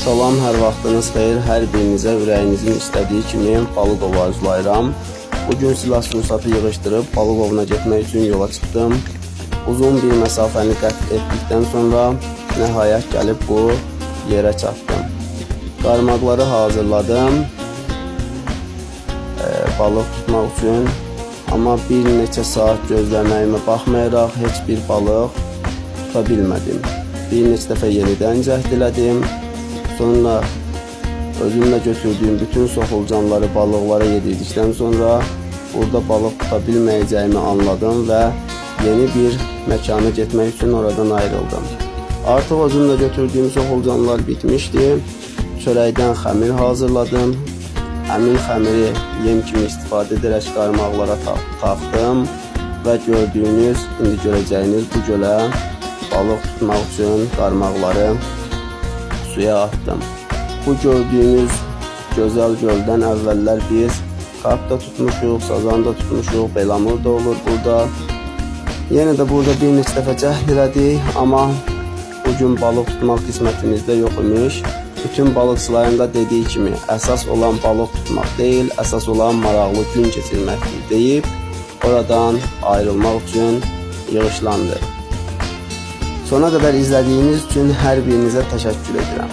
Salam, hər vaxtınız xeyir. Hər birinizə ürəyinizin istədiyi kimi balıq ovu arzulayıram. Bugün silah sursatı yığışdırıb balıq ovuna getmək üçün yola çıxdım. Uzun bir məsafəni qət etdikdən sonra nəhayət gəlib bu yerə çatdım. Qarmaqları hazırladım balıq tutmaq üçün. Amma bir neçə saat gözləməyimə baxmayaraq heç bir balıq tuta bilmədim. Bir neçə dəfə yenidən cəhd elədim. Sonra özümlə götürdüyüm bütün soxulcanları balıqlara yedirdikdən sonra burada balıq tuta bilməyəcəyimi anladım və yeni bir məkana getmək üçün oradan ayrıldım. Artıq özümlə götürdüyüm soxulcanlar bitmişdi. Çörəkdən xəmir hazırladım. Həmin xəmiri yem kimi istifadə edərək qarmaqlara taxdım və gördüyünüz, indi görəcəyiniz bu gölə balıq tutmaq üçün qarmaqları suya attım. Bu gördüyünüz gözəl göldən əvvəllər biz karp da tutmuşuq, sazan da tutmuşuq, belamur da olur burada. Yenə də burada bir neçə dəfə cəhd elədik, amma bugün balıq tutmaq qismətimizdə yox imiş. Bütün balıqçıların da dediyi kimi əsas olan balıq tutmaq deyil, əsas olan maraqlı gün keçirməkdir deyib oradan ayrılmaq üçün yığışlandı. Sona qədər izlədiyiniz üçün hər birinizə təşəkkür edirəm.